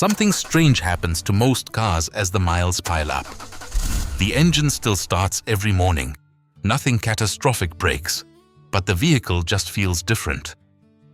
Something strange happens to most cars as the miles pile up. The engine still starts every morning. Nothing catastrophic breaks, but the vehicle just feels different.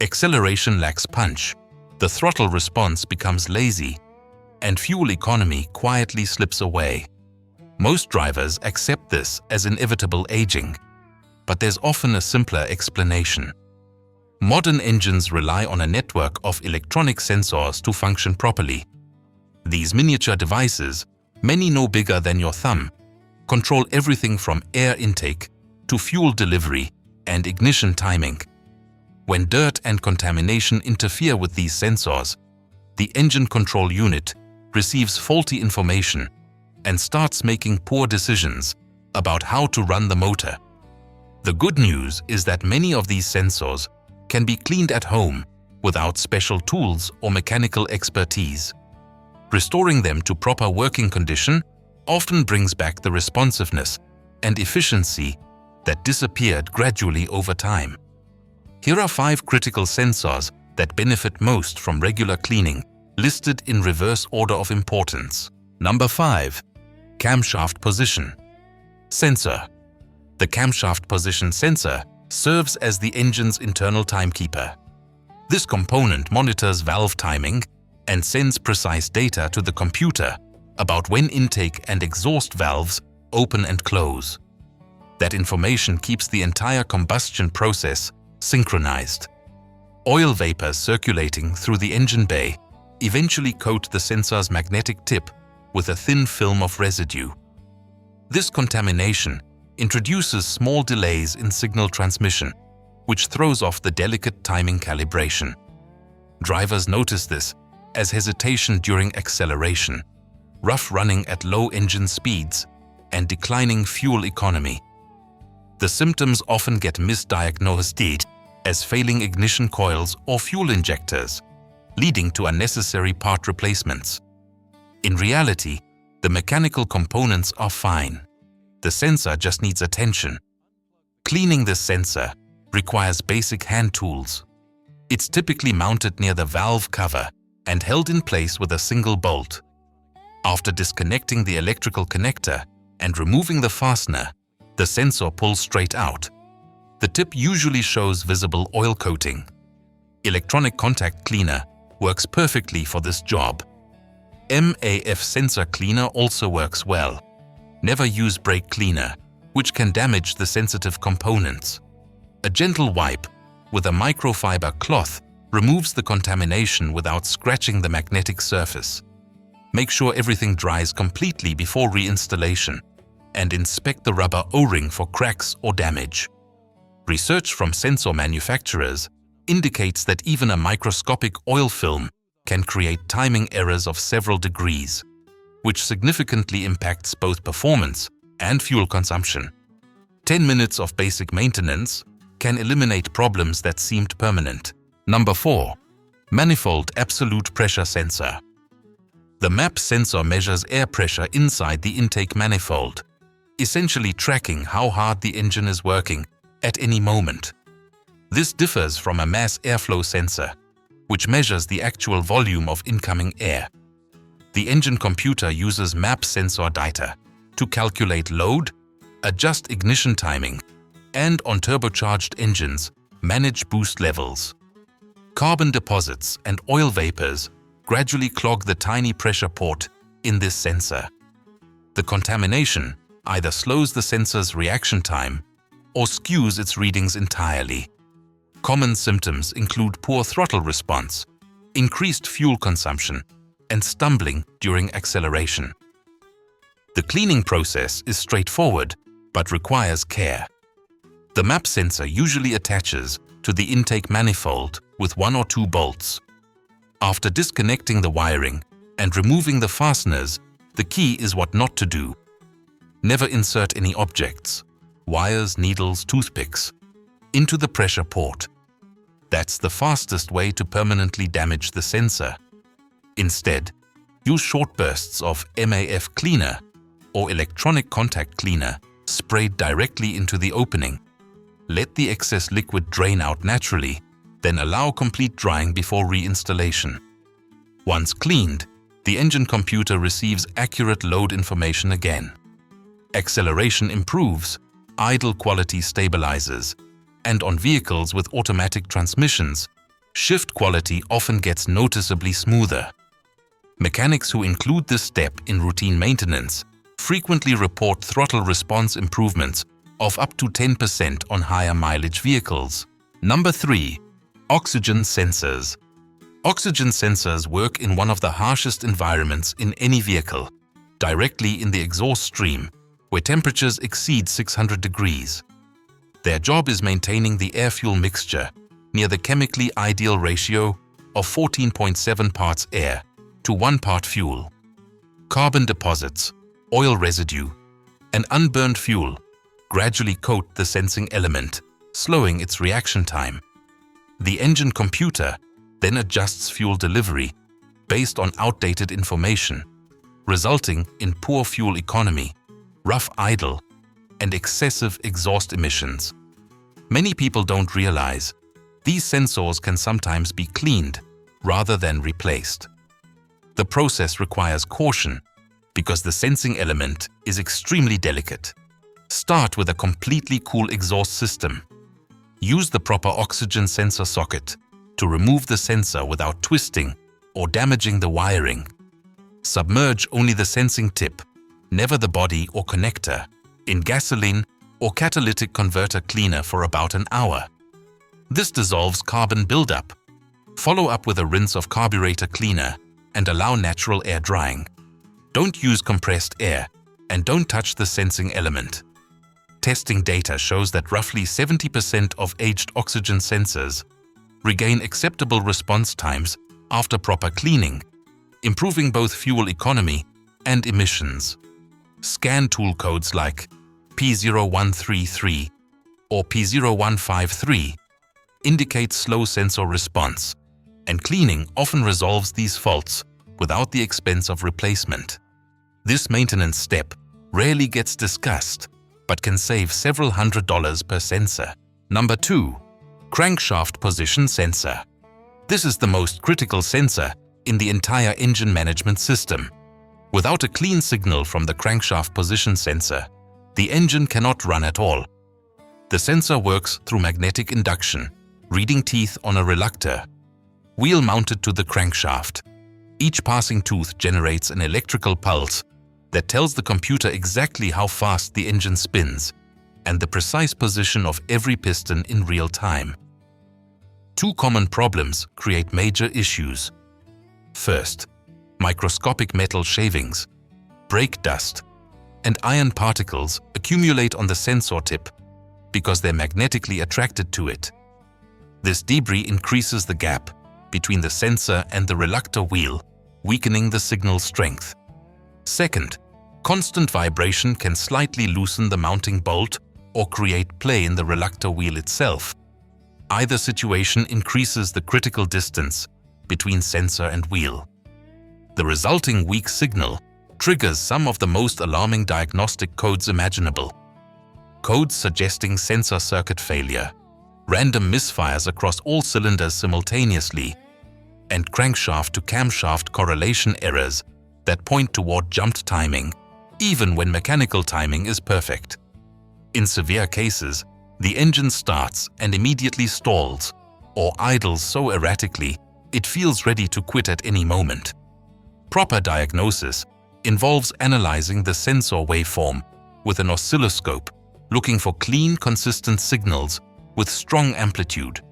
Acceleration lacks punch, the throttle response becomes lazy, and fuel economy quietly slips away. Most drivers accept this as inevitable aging, but there's often a simpler explanation. Modern engines rely on a network of electronic sensors to function properly. These miniature devices, many no bigger than your thumb, control everything from air intake to fuel delivery and ignition timing. When dirt and contamination interfere with these sensors, the engine control unit receives faulty information and starts making poor decisions about how to run the motor. The good news is that many of these sensors can be cleaned at home without special tools or mechanical expertise. Restoring them to proper working condition often brings back the responsiveness and efficiency that disappeared gradually over time. Here are 5 critical sensors that benefit most from regular cleaning, listed in reverse order of importance. Number 5. Camshaft Position Sensor. The Camshaft Position Sensor serves as the engine's internal timekeeper. This component monitors valve timing and sends precise data to the computer about when intake and exhaust valves open and close. That information keeps the entire combustion process synchronized. Oil vapors circulating through the engine bay eventually coat the sensor's magnetic tip with a thin film of residue. This contamination introduces small delays in signal transmission, which throws off the delicate timing calibration. Drivers notice this as hesitation during acceleration, rough running at low engine speeds, and declining fuel economy. The symptoms often get misdiagnosed as failing ignition coils or fuel injectors, leading to unnecessary part replacements. In reality, the mechanical components are fine. The sensor just needs attention. Cleaning this sensor requires basic hand tools. It's typically mounted near the valve cover and held in place with a single bolt. After disconnecting the electrical connector and removing the fastener, the sensor pulls straight out. The tip usually shows visible oil coating. Electronic contact cleaner works perfectly for this job. MAF sensor cleaner also works well. Never use brake cleaner, which can damage the sensitive components. A gentle wipe with a microfiber cloth removes the contamination without scratching the magnetic surface. Make sure everything dries completely before reinstallation, and inspect the rubber O-ring for cracks or damage. Research from sensor manufacturers indicates that even a microscopic oil film can create timing errors of several degrees, which significantly impacts both performance and fuel consumption. 10 minutes of basic maintenance can eliminate problems that seemed permanent. Number 4. Manifold Absolute Pressure Sensor. The MAP sensor measures air pressure inside the intake manifold, essentially tracking how hard the engine is working at any moment. This differs from a mass airflow sensor, which measures the actual volume of incoming air. The engine computer uses MAP sensor data to calculate load, adjust ignition timing, and on turbocharged engines, manage boost levels. Carbon deposits and oil vapors gradually clog the tiny pressure port in this sensor. The contamination either slows the sensor's reaction time or skews its readings entirely. Common symptoms include poor throttle response, increased fuel consumption, and stumbling during acceleration. The cleaning process is straightforward but requires care. The MAP sensor usually attaches to the intake manifold with 1 or 2 bolts. After disconnecting the wiring and removing the fasteners, the key is what not to do. Never insert any objects, wires, needles, toothpicks, into the pressure port. That's the fastest way to permanently damage the sensor. Instead, use short bursts of MAF cleaner or electronic contact cleaner sprayed directly into the opening. Let the excess liquid drain out naturally, then allow complete drying before reinstallation. Once cleaned, the engine computer receives accurate load information again. Acceleration improves, idle quality stabilizes, and on vehicles with automatic transmissions, shift quality often gets noticeably smoother. Mechanics who include this step in routine maintenance frequently report throttle response improvements of up to 10% on higher mileage vehicles. Number 3. Oxygen sensors. Oxygen sensors work in one of the harshest environments in any vehicle, directly in the exhaust stream, where temperatures exceed 600 degrees. Their job is maintaining the air-fuel mixture near the chemically ideal ratio of 14.7 parts air to 1 part fuel. Carbon deposits, oil residue, and unburned fuel gradually coat the sensing element, slowing its reaction time. The engine computer then adjusts fuel delivery based on outdated information, resulting in poor fuel economy, rough idle, and excessive exhaust emissions. Many people don't realize these sensors can sometimes be cleaned rather than replaced. The process requires caution because the sensing element is extremely delicate. Start with a completely cool exhaust system. Use the proper oxygen sensor socket to remove the sensor without twisting or damaging the wiring. Submerge only the sensing tip, never the body or connector, in gasoline or catalytic converter cleaner for about an hour. This dissolves carbon buildup. Follow up with a rinse of carburetor cleaner and allow natural air drying. Don't use compressed air and don't touch the sensing element. Testing data shows that roughly 70% of aged oxygen sensors regain acceptable response times after proper cleaning, improving both fuel economy and emissions. Scan tool codes like P0133 or P0153 indicate slow sensor response, and cleaning often resolves these faults without the expense of replacement. This maintenance step rarely gets discussed, but can save several $100s per sensor. Number 2. Crankshaft Position Sensor. This is the most critical sensor in the entire engine management system. Without a clean signal from the crankshaft position sensor, the engine cannot run at all. The sensor works through magnetic induction, reading teeth on a reluctor, wheel mounted to the crankshaft. Each passing tooth generates an electrical pulse that tells the computer exactly how fast the engine spins and the precise position of every piston in real time. 2 common problems create major issues. First, microscopic metal shavings, brake dust, and iron particles accumulate on the sensor tip because they're magnetically attracted to it. This debris increases the gap between the sensor and the reluctor wheel, weakening the signal strength. Second, constant vibration can slightly loosen the mounting bolt or create play in the reluctor wheel itself. Either situation increases the critical distance between sensor and wheel. The resulting weak signal triggers some of the most alarming diagnostic codes imaginable. Codes suggesting sensor circuit failure, random misfires across all cylinders simultaneously, and crankshaft to camshaft correlation errors that point toward jumped timing, even when mechanical timing is perfect. In severe cases, the engine starts and immediately stalls or idles so erratically it feels ready to quit at any moment. Proper diagnosis involves analyzing the sensor waveform with an oscilloscope, looking for clean, consistent signals with strong amplitude.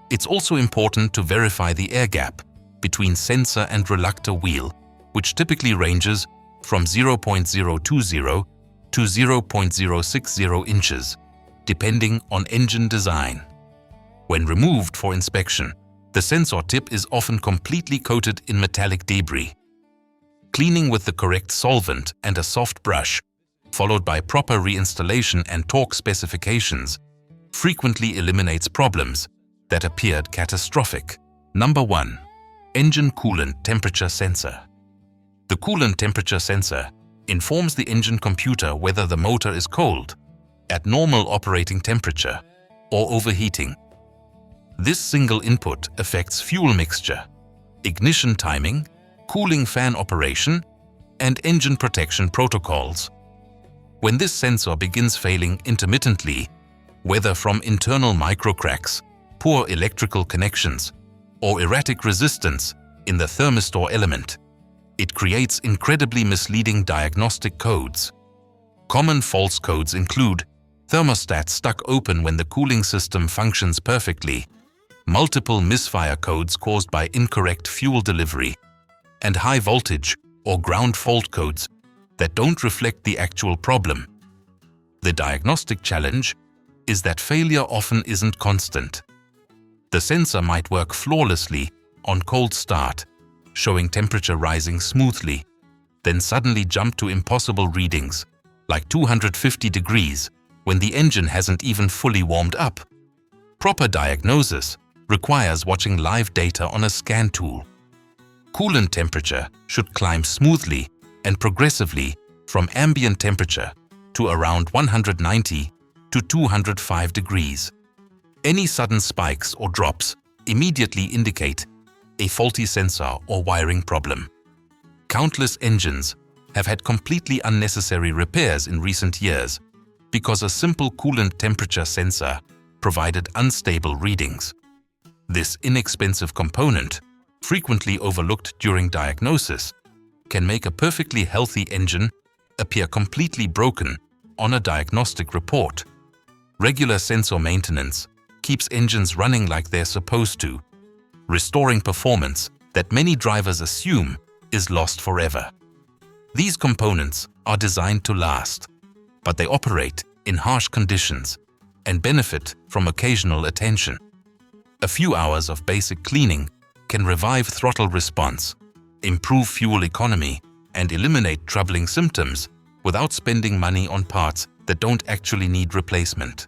It's also important to verify the air gap between sensor and reluctor wheel, which typically ranges from 0.020 to 0.060 inches, depending on engine design. When removed for inspection, the sensor tip is often completely coated in metallic debris. Cleaning with the correct solvent and a soft brush, followed by proper reinstallation and torque specifications, frequently eliminates problems that appeared catastrophic. Number 1. Engine Coolant Temperature Sensor. The coolant temperature sensor informs the engine computer whether the motor is cold, at normal operating temperature, or overheating. This single input affects fuel mixture, ignition timing, cooling fan operation, and engine protection protocols. When this sensor begins failing intermittently, whether from internal microcracks, poor electrical connections, or erratic resistance in the thermistor element, it creates incredibly misleading diagnostic codes. Common false codes include thermostat stuck open when the cooling system functions perfectly, multiple misfire codes caused by incorrect fuel delivery, and high voltage or ground fault codes that don't reflect the actual problem. The diagnostic challenge is that failure often isn't constant. The sensor might work flawlessly on cold start, showing temperature rising smoothly, then suddenly jump to impossible readings, like 250 degrees, when the engine hasn't even fully warmed up. Proper diagnosis requires watching live data on a scan tool. Coolant temperature should climb smoothly and progressively from ambient temperature to around 190 to 205 degrees. Any sudden spikes or drops immediately indicate a faulty sensor or wiring problem. Countless engines have had completely unnecessary repairs in recent years because a simple coolant temperature sensor provided unstable readings. This inexpensive component, frequently overlooked during diagnosis, can make a perfectly healthy engine appear completely broken on a diagnostic report. Regular sensor maintenance keeps engines running like they're supposed to, restoring performance that many drivers assume is lost forever. These components are designed to last, but they operate in harsh conditions and benefit from occasional attention. A few hours of basic cleaning can revive throttle response, improve fuel economy, and eliminate troubling symptoms without spending money on parts that don't actually need replacement.